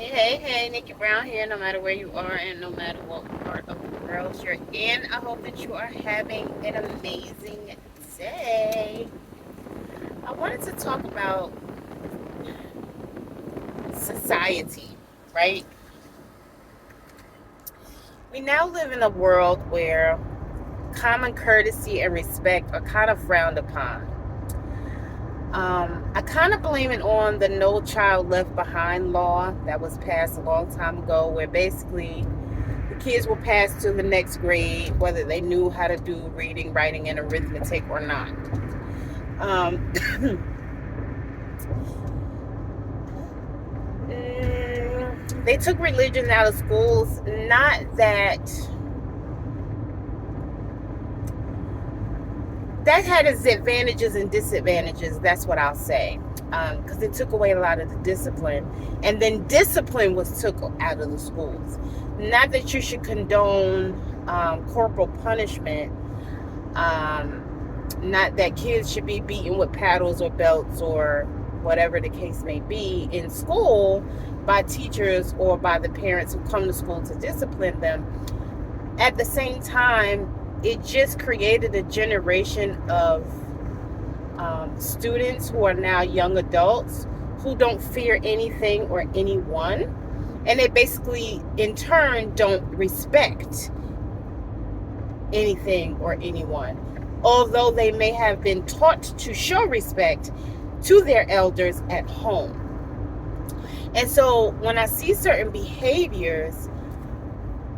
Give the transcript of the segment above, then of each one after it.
Hey, Nickie Brown here, no matter where you are and no matter what part of the world you're in. I hope that you are having an amazing day. I wanted to talk about society, right? We now live in a world where common courtesy and respect are kind of frowned upon. I kind of blame it on the No Child Left Behind law that was passed a long time ago, where basically the kids were passed to the next grade, whether they knew how to do reading, writing, and arithmetic or not. Um, they took religion out of schools. Not that had its advantages and disadvantages. That's what I'll say, because it took away a lot of the discipline, and then discipline was took out of the schools. Not that you should condone corporal punishment. Not that kids should be beaten with paddles or belts or whatever the case may be in school by teachers or by the parents who come to school to discipline them. At the same time, it just created a generation of students who are now young adults who don't fear anything or anyone. And they basically, in turn, don't respect anything or anyone. Although they may have been taught to show respect to their elders at home. And so when I see certain behaviors,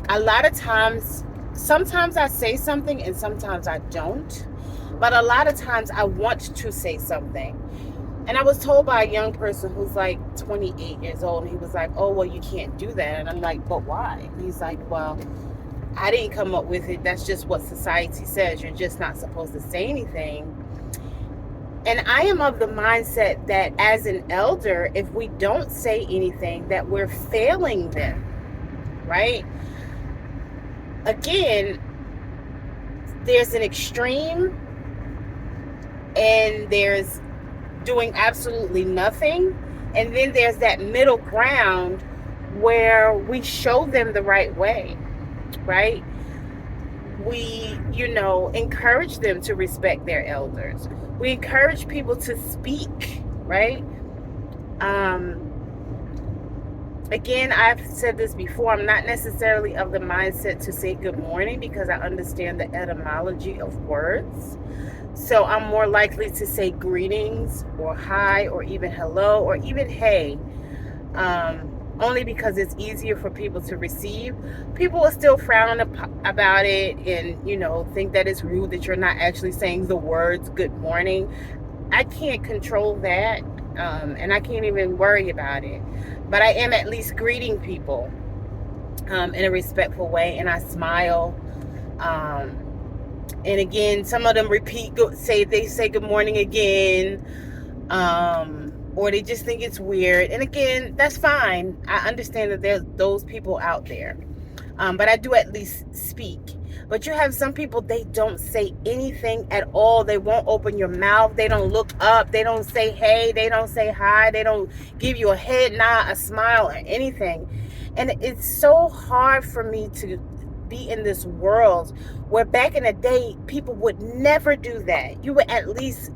a lot of times, sometimes I say something and sometimes I don't. But a lot of times I want to say something. And I was told by a young person who's like 28 years old, and he was like, oh, well, you can't do that. And I'm like, but why? And he's like, well, I didn't come up with it. That's just what society says. You're just not supposed to say anything. And I am of the mindset that as an elder, if we don't say anything, that we're failing them, right? Again, there's an extreme and there's doing absolutely nothing. And then there's that middle ground where we show them the right way, right? We, encourage them to respect their elders. We encourage people to speak, right? Again, I've said this before, I'm not necessarily of the mindset to say good morning because I understand the etymology of words. So I'm more likely to say greetings or hi or even hello or even hey, only because it's easier for people to receive. People will still frown about it and, think that it's rude that you're not actually saying the words good morning. I can't control that, and I can't even worry about it. But I am at least greeting people in a respectful way, and I smile. And again, some of them they say good morning again, or they just think it's weird. And again, that's fine. I understand that there's those people out there, but I do at least speak. But you have some people, they don't say anything at all. They won't open your mouth. They don't look up. They don't say hey. They don't say hi. They don't give you a head nod, a smile, or anything. And it's so hard for me to be in this world where back in the day, people would never do that. You would at least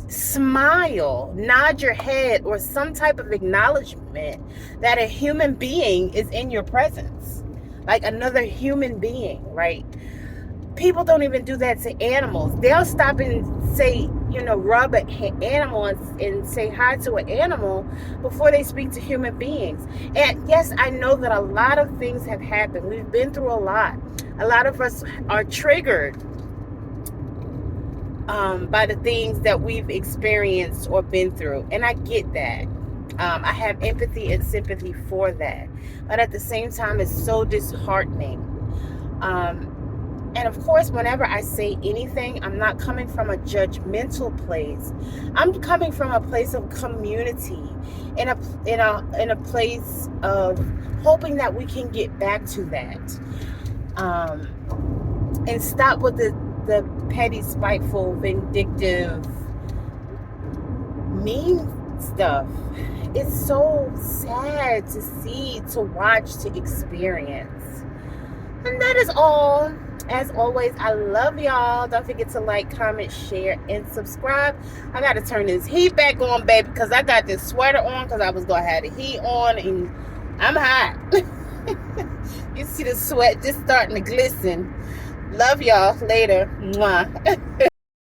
smile, nod your head, or some type of acknowledgement that a human being is in your presence. Like another human being, right? People don't even do that to animals. They'll stop and say, rub an animal and say hi to an animal before they speak to human beings. And yes, I know that a lot of things have happened. We've been through a lot. A lot of us are triggered by the things that we've experienced or been through. And I get that. I have empathy and sympathy for that. But at the same time, it's so disheartening. And of course, whenever I say anything, I'm not coming from a judgmental place. I'm coming from a place of community, in a place of hoping that we can get back to that, and stop with the petty, spiteful, vindictive, mean stuff. It's so sad to see, to watch, to experience. And that is all. As always, I love y'all. Don't forget to like, comment, share, and subscribe. I got to turn this heat back on, baby, because I got this sweater on because I was going to have the heat on, and I'm hot. You see the sweat just starting to glisten. Love y'all. Later. Mwah.